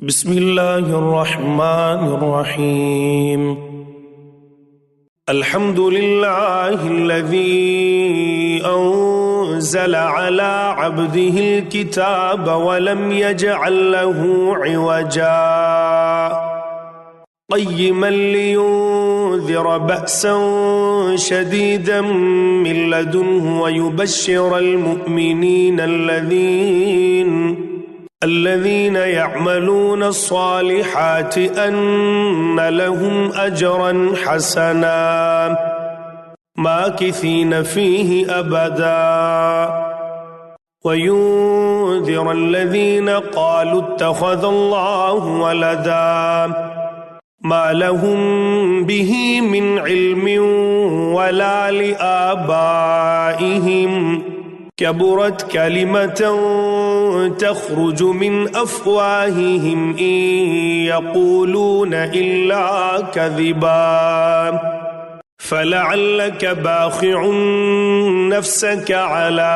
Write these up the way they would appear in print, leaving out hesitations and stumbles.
बिस्मिल्लाहिर्रहमानिर्रहीम। अल्हम्दुलिल्लाहिल्लज़ी अंज़ला अला अब्दिहिल किताब वलम यजअल लहू इवजा क़य्यिमन लियुन्ज़िरा बअसन शदीदन मिन लदुन्हु वयुबश्शिरल मुअ्मिनीना الذين يعملون الصالحات أن لهم أجرا حسنا ماكثين فيه أبدا وينذر الذين قالوا اتخذ الله ولدا ما لهم به من علم ولا لآبائهم كبرت كلمة تخرج من أفواههم إن يقولون إلا كذبا فلعلك باخع نفسك على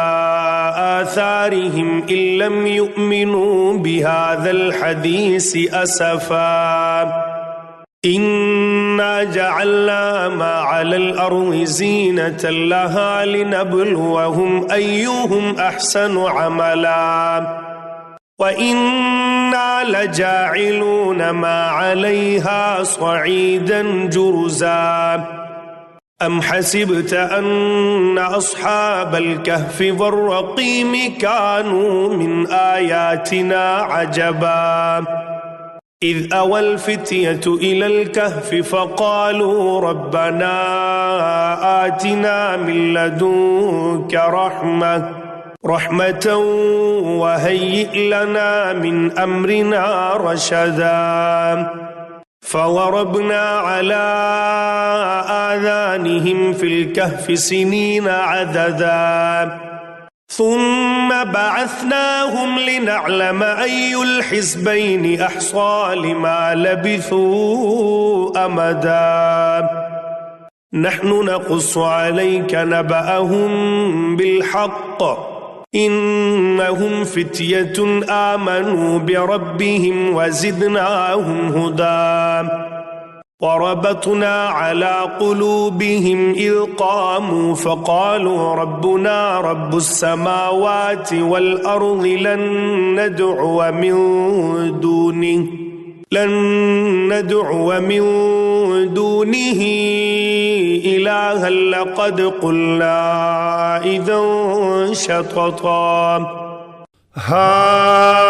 آثارهم إن لم يؤمنوا بهذا الحديث أسفا إنا جعلنا ما على الأرض زينة لها لنبلوهم أيهم أحسن عملا وإنا لجاعلون ما عليها صعيدا جرزا أم حسبت أن أصحاب الكهف والرقيم كانوا من آياتنا عجبا إذ أوى الفتية إلى الكهف فقالوا ربنا آتنا من لدنك رحمة وهيئ لنا من أمرنا رشدا فضربنا على آذانهم في الكهف سنين عددا ثم بعثناهم لنعلم أي الحزبين أحصى لما لبثوا أمدا نحن نقص عليك نبأهم بالحق إنهم فتية آمنوا بربهم وزدناهم هدى وربطنا على قلوبهم إذ قاموا فقالوا ربنا رب السماوات والأرض لن ندعو من دونه إلها لقد قلنا إذا شططا هؤلاء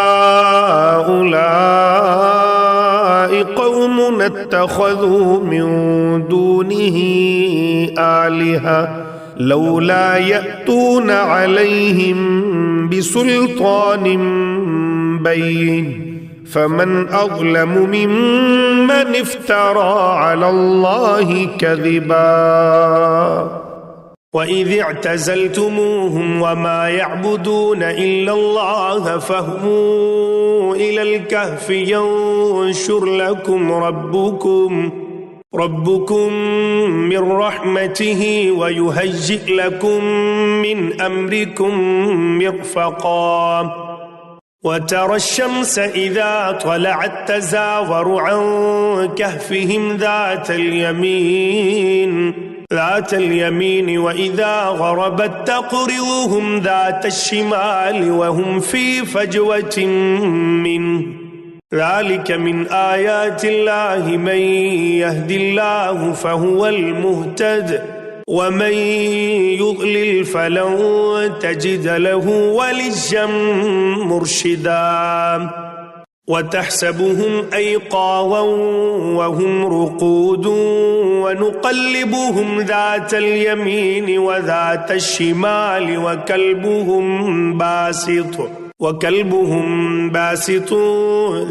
قوم اتخذوا من دونه آلهة لولا يأتون عليهم بسلطان بين فمن أظلم ممن افترى على الله كذبا وإذ اعتزلتموهم وما يعبدون إلا الله فاهووا إلى الكهف ينشر لكم ربكم من رحمته ويهيئ لكم من أمركم مرفقا وترى الشمس إذا طلعت تزاور عن كهفهم ذات اليمين وإذا غربت تقرضهم ذات الشمال وهم في فجوة منه ذلك من آيات الله من يهد الله فهو المهتد ومن يضلل فلن تجد له وليا مرشدا وتحسبهم أيقاظا وهم رقود ونقلبهم ذات اليمين وذات الشمال وكلبهم باسط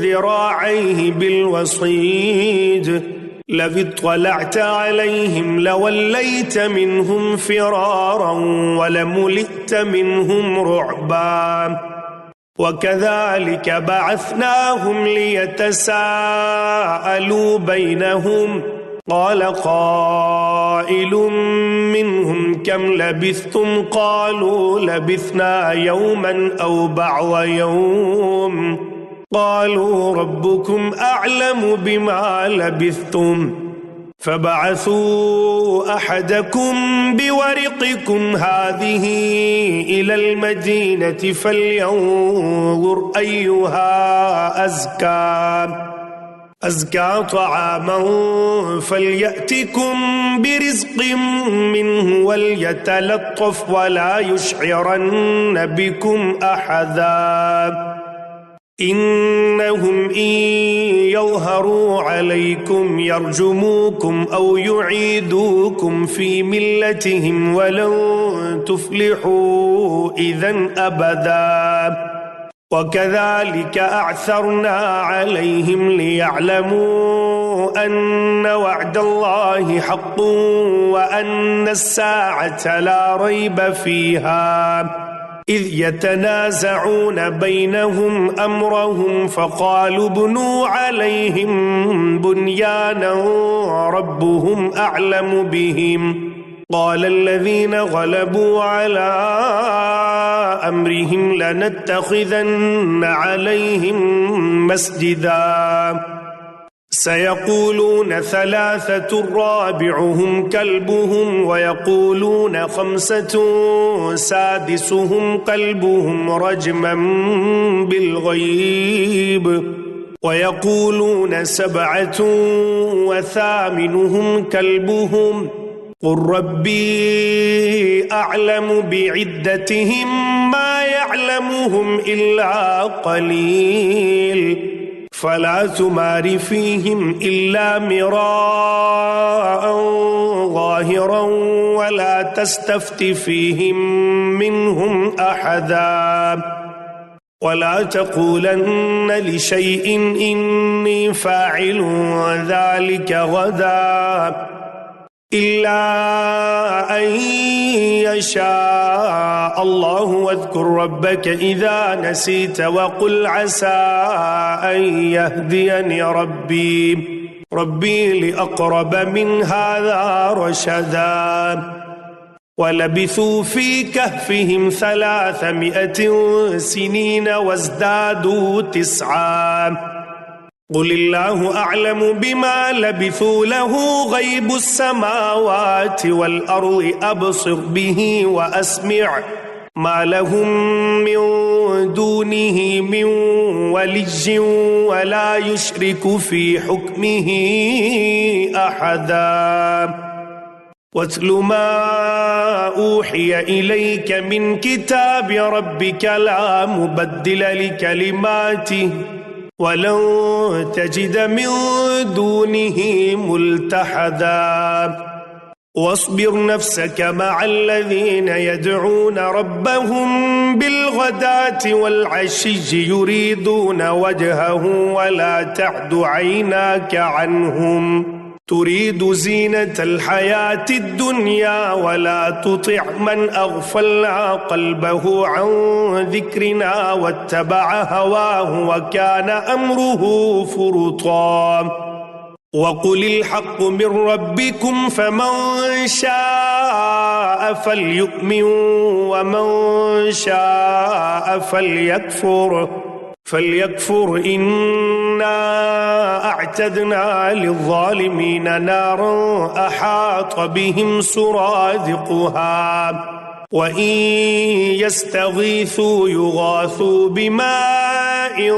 ذراعيه بالوصيد لو اطلعت عليهم لوليت منهم فرارا ولملئت منهم رعبا وكذلك بعثناهم ليتساءلوا بينهم قال قائل منهم كم لبثتم قالوا لبثنا يوما أو بعض يوم قالوا ربكم أعلم بما لبثتم فبعثوا أحدكم بورقكم هذه إلى المدينة فلينظر أيها أزكى طعاما فليأتكم برزق منه وليتلطف ولا يشعرن بكم أحدا إنهم إن يظهروا عليكم يرجموكم أو يعيدوكم في ملتهم ولن تفلحوا إذن أبدا وكذلك أعثرنا عليهم ليعلموا أن وعد الله حق وأن الساعة لا ريب فيها إذ يتنازعون بينهم أمرهم فقالوا ابنوا عليهم بنيانا ربهم أعلم بهم قال الذين غلبوا على أمرهم لنتخذن عليهم مسجدا سيقولون ثلاثة رابعهم كلبهم ويقولون خمسة سادسهم كلبهم رجما بالغيب ويقولون سبعة وثامنهم كلبهم قل ربي أعلم بعدتهم ما يعلمهم إلا قليل فلا تمار فيهم إلا مراء ظاهرا ولا تستفت فيهم منهم أحدا ولا تقولن لشيء إني فاعل ذلك غدا إلا أن يشاء الله واذكر ربك إذا نسيت وقل عسى أن يهديني ربي لأقرب من هذا رشدا ولبثوا في كهفهم 300 سنين وازدادوا 9 قل الله أعلم بما لبثوا له غيب السماوات والأرض أبصر به وأسمع ما لهم من دونه من ولي ولا يشرك في حكمه أحدا واتل ما أوحي إليك من كتاب ربك لا مبدل لكلماته ولن تجد من دونه ملتحدا واصبر نفسك مع الذين يدعون ربهم بالغداة والعشي يريدون وجهه ولا تعد عيناك عنهم تريد زينة الحياة الدنيا ولا تطع من أغفلنا قلبه عن ذكرنا واتبع هواه وكان أمره فرطا وقل الحق من ربكم فمن شاء فليؤمن ومن شاء فليكفر إنا أعتدنا للظالمين نارا أحاط بهم سرادقها وإن يستغيثوا يغاثوا بماء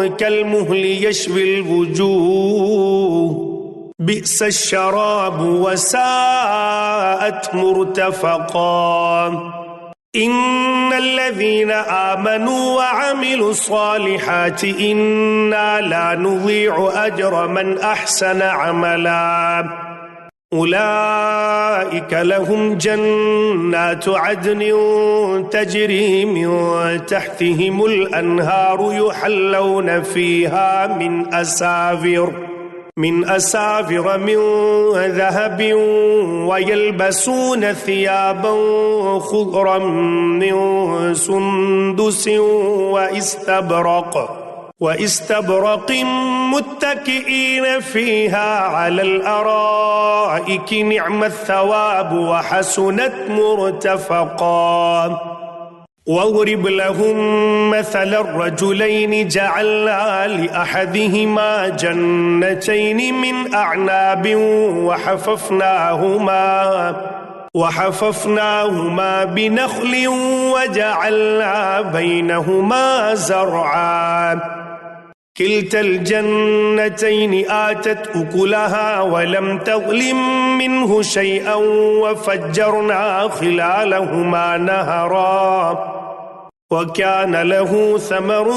كالمهل يشوي الوجوه بئس الشراب وساءت مرتفقا إن الذين آمنوا وعملوا الصالحات إنا لا نضيع أجر من أحسن عملا أولئك لهم جنات عدن تجري من تحتهم الأنهار يحلون فيها من أساور من ذهب ويلبسون ثيابا خضرا من سندس واستبرق متكئين فيها على الأرائك نعم الثواب وحسنت مرتفقا واضرب لهم مثل الرجلين جعلنا لأحدهما جنتين من أعناب وحففناهما بنخل وجعلنا بينهما زرعا كلتا الجنتين آتت أكلها ولم تظلم منه شيئا وفجرنا خلالهما نهرا وكان له ثمر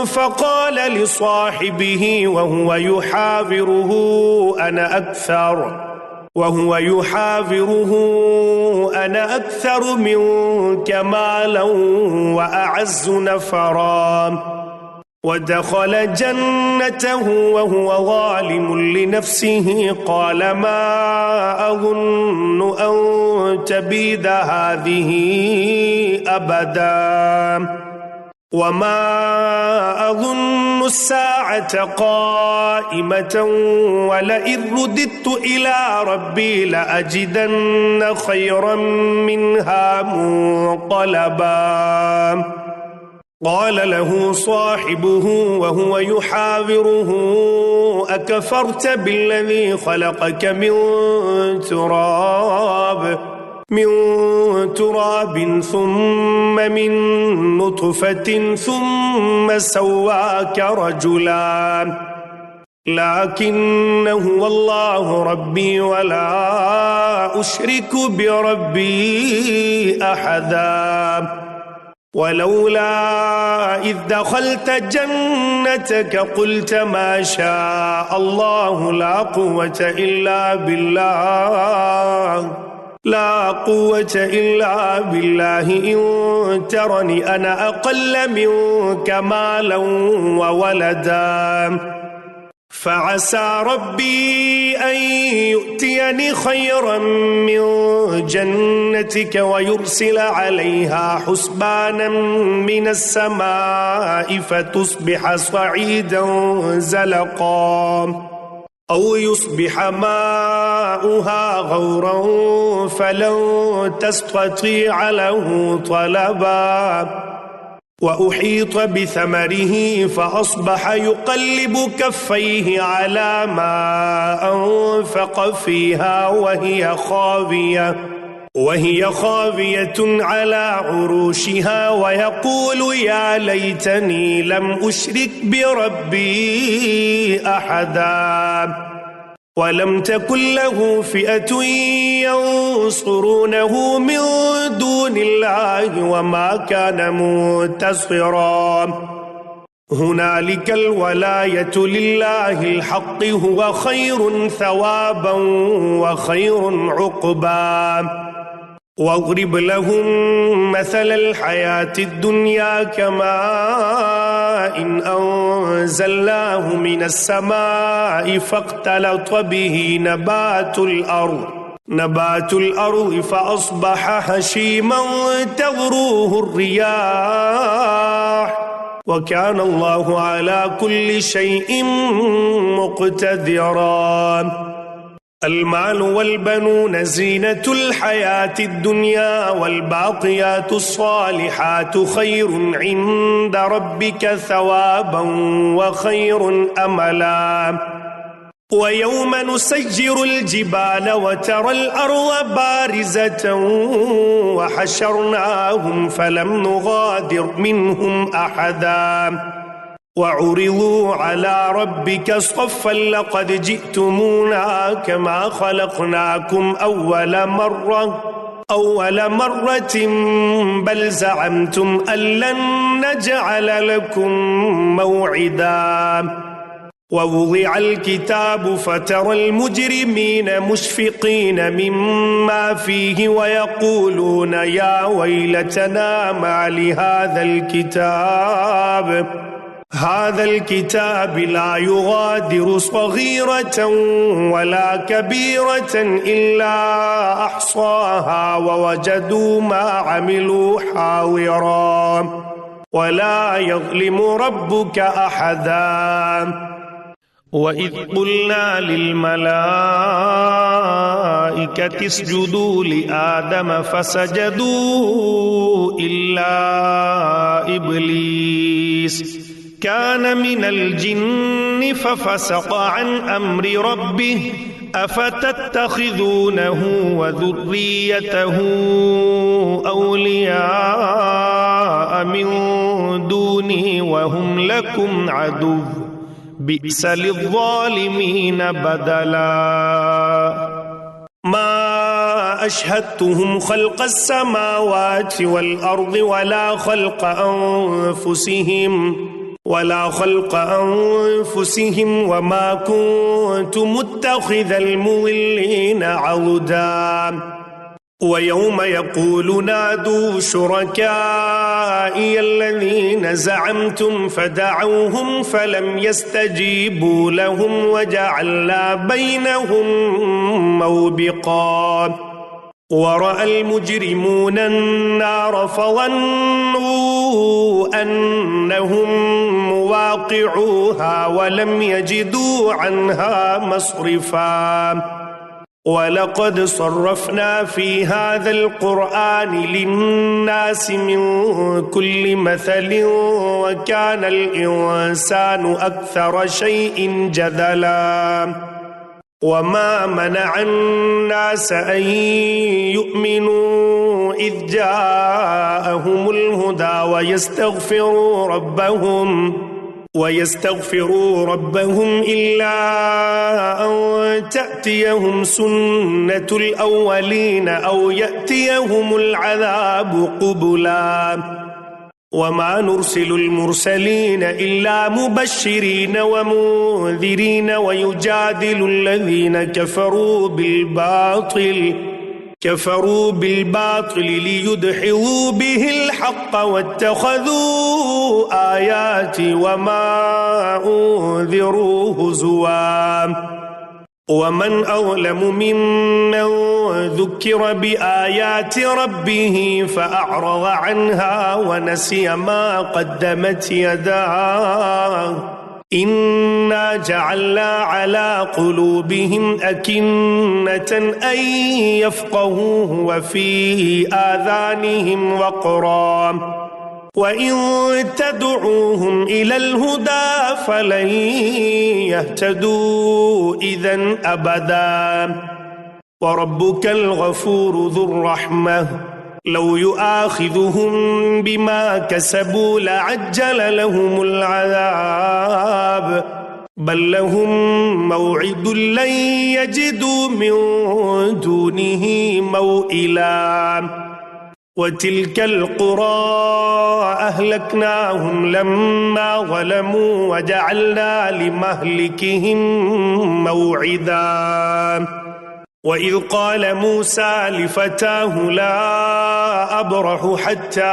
فقال لصاحبه وهو يحاوره أنا أكثر منك مالا وأعز نفرا ودخل جنته وهو ظالم لنفسه قال ما أظن أن تبيد هذه أبدا وما أظن الساعة قائمة ولئن رددت إلى ربي لأجدن خيرا منها منقلبا قال له صاحبه وهو يحاوره أكفرت بالذي خلقك من تراب ثم من نطفة ثم سواك رجلا لكن هو الله ربي ولا أشرك بربي أحدا ولولا إذ دخلت جنتك قلت ما شاء الله لا قوة إلا بالله إن ترني أنا أقل منك مالا وولدا فعسى ربي أن يؤتيني خيرا من جنتك ويرسل عليها حسبانا من السماء فتصبح صعيدا زلقا أو يصبح ماؤها غورا فلن تستطيع له طلبا وأحيط بثمره فأصبح يقلب كفيه على ما أنفق فيها وهي خاوية على عروشها ويقول يا ليتني لم أشرك بربي أحدا ولم تكن له فئة ينصرونه من دون الله وما كان منتصرا هنالك الولاية لله الحق هو خير ثوابا وخير عقبا واضرب لهم مثل الحياة الدنيا كماء إن أنزلناه من السماء فاختلط به نبات الأرض فأصبح هشيما تذروه الرياح وكان الله على كل شيء مقتدرا المال والبنون زينة الحياة الدنيا والباقيات الصالحات خير عند ربك ثوابا وخير أملا ويوم نسجر الجبال وترى الأرض بارزة وحشرناهم فلم نغادر منهم أحدا وعرضوا على ربك صفا لقد جئتمونا كما خلقناكم أول مرة بل زعمتم أن لن نجعل لكم موعدا ووضع الكتاب فترى المجرمين مشفقين مما فيه ويقولون يا ويلتنا ما لهذا الكتاب لا يغادر صغيرة ولا كبيرة إلا أحصاها ووجدوا ما عملوا حاضرا ولا يظلم ربك أحدا وإذ قلنا للملائكة اسجدوا لآدم فسجدوا إلا إبليس كان من الجن ففسق عن أمر ربه أفتتخذونه وذريته أولياء من دوني وهم لكم عدو بئس للظالمين بدلا ما أشهدتهم خلق السماوات والأرض ولا خلق أنفسهم وما كنت متخذ المضلين عضدا ويوم يقول نادوا شركائي الذين زعمتم فدعوهم فلم يستجيبوا لهم وجعلنا بينهم موبقا ورأى المجرمون النار فظنوا أنهم مواقعوها ولم يجدوا عنها مصرفا ولقد صرفنا في هذا القرآن للناس من كل مثل وكان الإنسان أكثر شيء جدلا وما منع الناس أن يؤمنوا إذ جاءهم الهدى ويستغفروا ربهم إلا أن تأتيهم سنة الأولين أو يأتيهم العذاب قبلا وما نرسل المرسلين إلا مبشرين ومنذرين ويجادل الذين كفروا بالباطل ليدحضوا به الحق واتخذوا آياتي وما أنذروا هزوا ومن أظلم ممن ذكر بآيات ربه فأعرض عنها ونسي ما قدمت يداه إنا جعلنا على قلوبهم أكنة أن يفقهوه وفي آذانهم وقرا وإن تدعوهم إلى الهدى فلن يهتدوا إذن أبدا وربك الغفور ذو الرحمة لو يؤاخذهم بما كسبوا لعجل لهم العذاب بل لهم موعد لن يجدوا من دونه موئلا وتلك القرى أهلكناهم لما ظلموا وجعلنا لمهلكهم موعدا وإذ قال موسى لفتاه لا أبرح حتى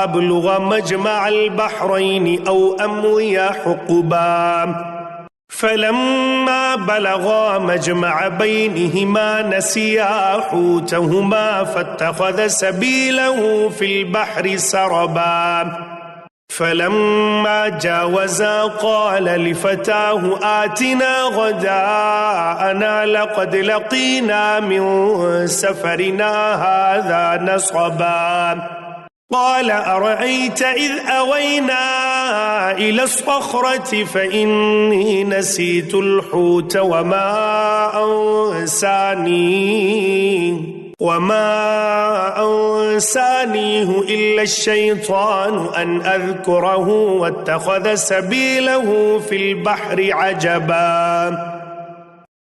أبلغ مجمع البحرين أو أمضي حقبا فلما بلغا مجمع بينهما نسيا حوتهما فاتخذ سبيله في البحر سربا فلما جاوزا قال لفتاه آتنا غداءنا لقد لقينا من سفرنا هذا نصبا قال أرأيت إذ أوينا إلى الصخرة فإني نسيت الحوت وما أنسانيه إلا الشيطان أن أذكره واتخذ سبيله في البحر عجبا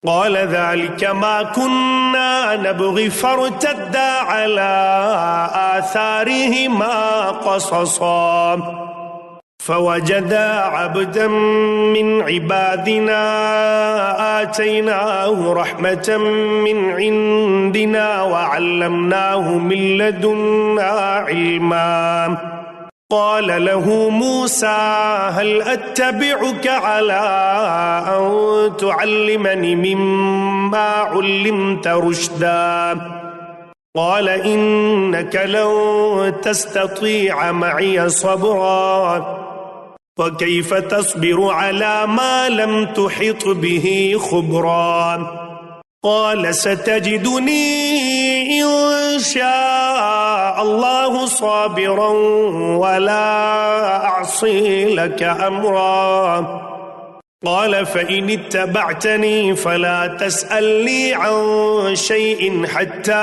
قال ذلك ما كنا نبغي فارتدا على آثارهما قصصا فوجدا عبدا من عبادنا آتيناه رحمة من عندنا وعلمناه من لدنا علما قال له موسى هل أتبعك على أن تعلمني مما علمت رشدا قال إنك لن تستطيع معي صبرا وكيف تصبر على ما لم تحط به خبرا قال ستجدني إن شاء الله صابرا ولا أعصي لك أمرا قال فإن اتبعتني فلا تسألني عن شيء حتى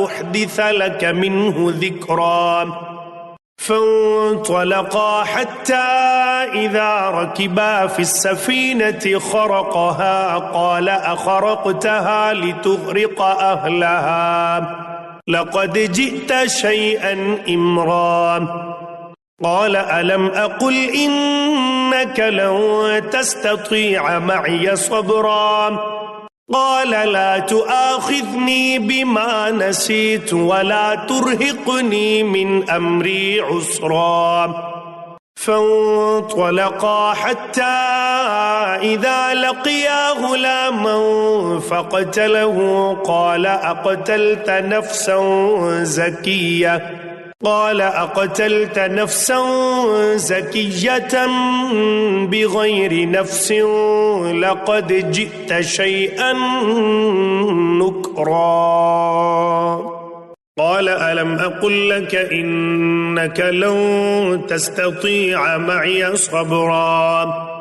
أحدث لك منه ذكرا فانطلقا حتى إذا ركبا في السفينة خرقها قال أخرقتها لتغرق أهلها لقد جئت شيئا إمرا قال ألم أقل إنك لن تستطيع معي صبرا قال لا تؤاخذني بما نسيت ولا ترهقني من أمري عسرا فانطلقا حتى إذا لقيا غلاما فقتله قال أقتلت نفسا زكية قال أقتلت نفسا زكية بغير نفس لقد جئت شيئا نكرا قال ألم أقل لك إنك لن تستطيع معي صبرا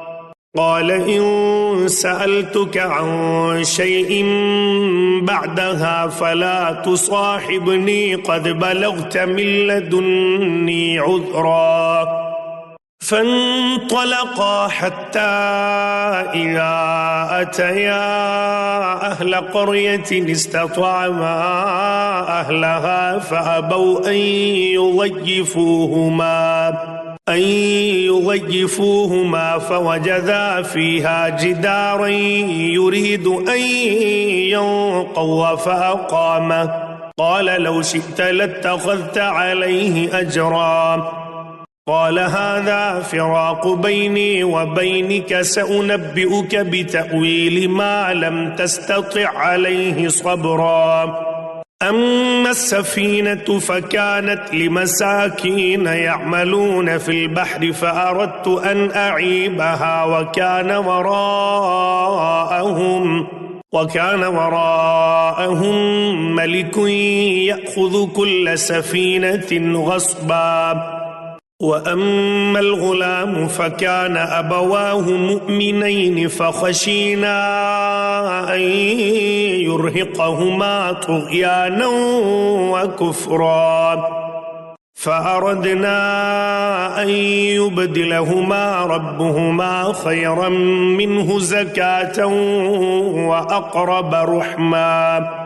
قال إن سألتك عن شيء بعدها فلا تصاحبني قد بلغت من لدني عذرا فانطلقا حتى إذا أتيا أهل قرية استطعما أهلها فأبوا أن يضيفوهما فوجدا فيها جدارا يريد أن ينقض فأقامه قال لو شئت لاتخذت عليه أجرا قال هذا فراق بيني وبينك سأنبئك بتأويل ما لم تستطع عليه صبرا أما السفينة فكانت لمساكين يعملون في البحر فأردت أن أعيبها وكان وراءهم ملك يأخذ كل سفينة غصبا وأما الغلام فكان أبواه مؤمنين فخشينا أن يرهقهما طغيانا وكفرا فأردنا أن يبدلهما ربهما خيرا منه زكاة وأقرب رحما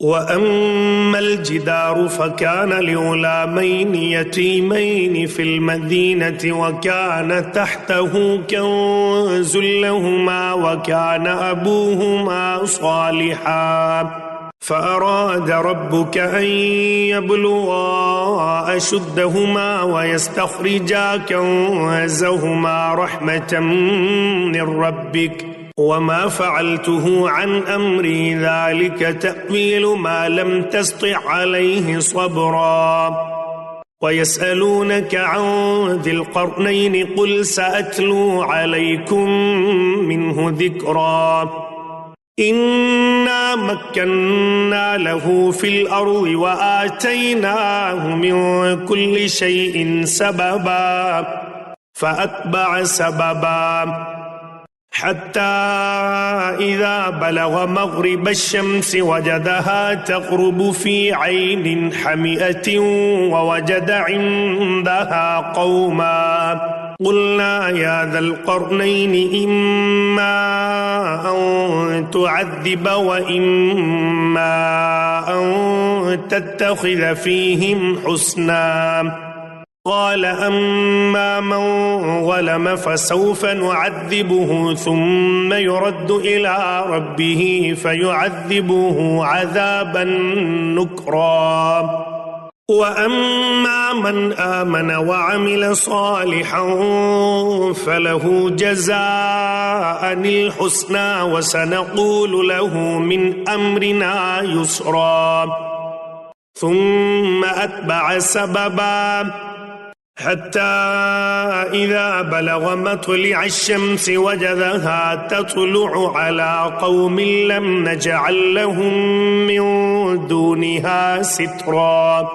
وأما الجدار فكان لغلامين يتيمين في المدينة وكان تحته كنز لهما وكان أبوهما صالحا فأراد ربك أن يبلغا أشدهما ويستخرجا كنزهما رحمة من ربك وما فعلته عن أمري ذلك تأويل ما لم تسطع عليه صبرا ويسألونك عن ذي القرنين قل سأتلو عليكم منه ذكرا إنا مكنا له في الأرض وآتيناه من كل شيء سببا فأتبع سببا حتى إذا بلغ مغرب الشمس وجدها تغرب في عين حمئة ووجد عندها قوما قلنا يا ذا القرنين إما أن تعذب وإما أن تتخذ فيهم حسنا قال أما من ظلم فسوف نعذبه ثم يرد إلى ربه فيعذبه عذابا نكرا وأما من آمن وعمل صالحا فله جزاء الحسنى وسنقول له من أمرنا يسرا ثم أتبع سببا حتى إذا بلغ مطلع الشمس وجدها تطلع على قوم لم نجعل لهم من دونها سترا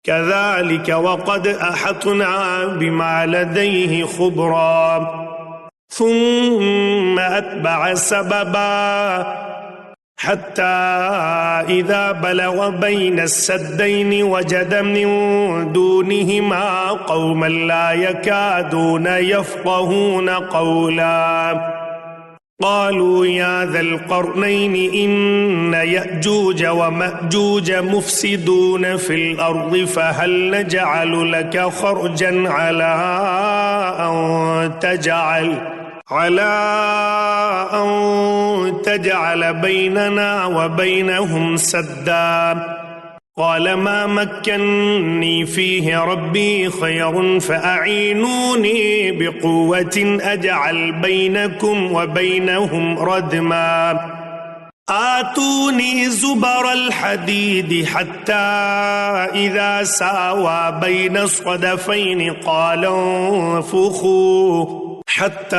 كذلك وقد أحطنا بما لديه خبرا ثم أتبع سببا حتى إذا بلغ بين السدين وجد من دونهما قوما لا يكادون يفقهون قولا قالوا يا ذا القرنين إن يأجوج ومأجوج مفسدون في الأرض فهل نجعل لك خرجا على أن تجعل بيننا وبينهم سدا قال ما مكنني فيه ربي خير فأعينوني بقوة أجعل بينكم وبينهم ردما آتوني زبر الحديد حتى إذا ساوى بين الصدفين قال انفخوا حتى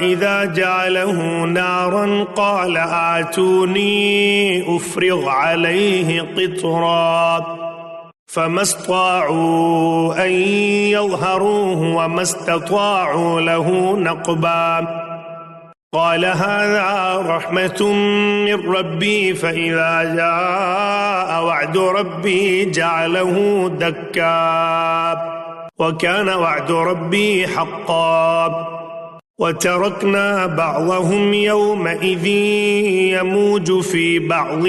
إذا جعله نارا قال آتوني أفرغ عليه قطرا فما استطاعوا أن يظهروه وما استطاعوا له نقبا قال هذا رحمة من ربي فإذا جاء وعد ربي جعله دكا وكان وعد ربي حقا وتركنا بعضهم يومئذ يموج في بعض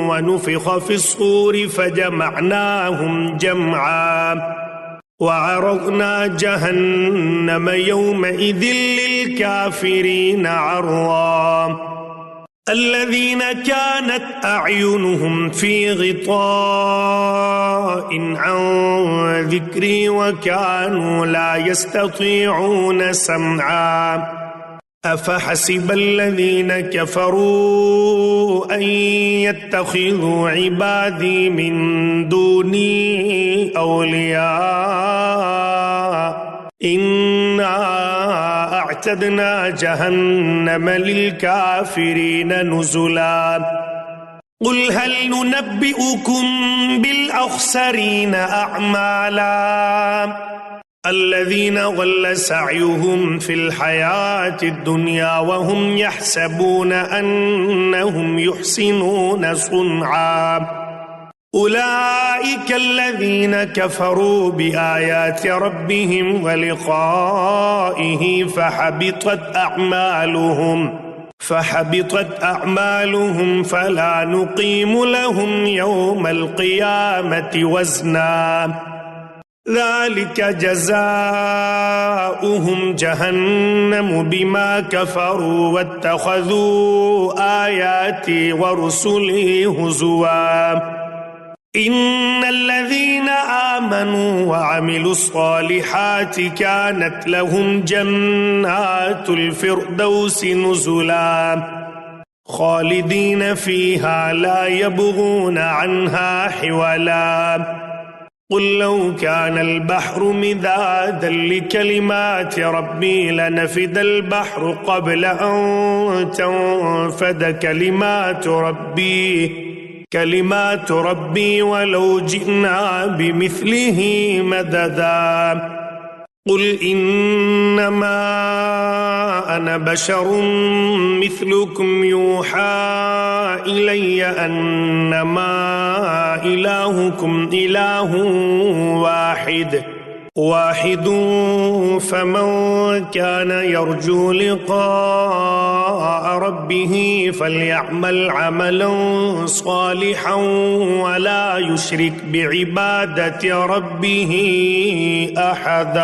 ونفخ في الصور فجمعناهم جمعا وعرضنا جهنم يومئذ للكافرين عرضا الذين كانت أعينهم في غطاء عن ذكري وكانوا لا يستطيعون سمعا أفحسب الذين كفروا أن يتخذوا عبادي من دوني أولياء إنا أعتدنا جهنم للكافرين نزلا قل هل ننبئكم بالأخسرين أعمالا الذين ضل سعيهم في الحياة الدنيا وهم يحسبون أنهم يحسنون صنعا أولئك الذين كفروا بآيات ربهم ولقائه فحبطت أعمالهم فلا نقيم لهم يوم القيامة وزنا ذلك جزاؤهم جهنم بما كفروا واتخذوا آياتي ورسلي هزوا إن الذين آمنوا وعملوا الصالحات كانت لهم جنات الفردوس نزلا خالدين فيها لا يبغون عنها حولا قل لو كان البحر مدادا لكلمات ربي لنفد البحر قبل أن تنفد كلمات ربي ولو جئنا بمثله مددا قل إنما أنا بشر مثلكم يوحى إلي أنما إلهكم إله واحد فمن كان يرجو لقاء ربه فليعمل عملا صالحا ولا يشرك بعبادة ربه أحدا.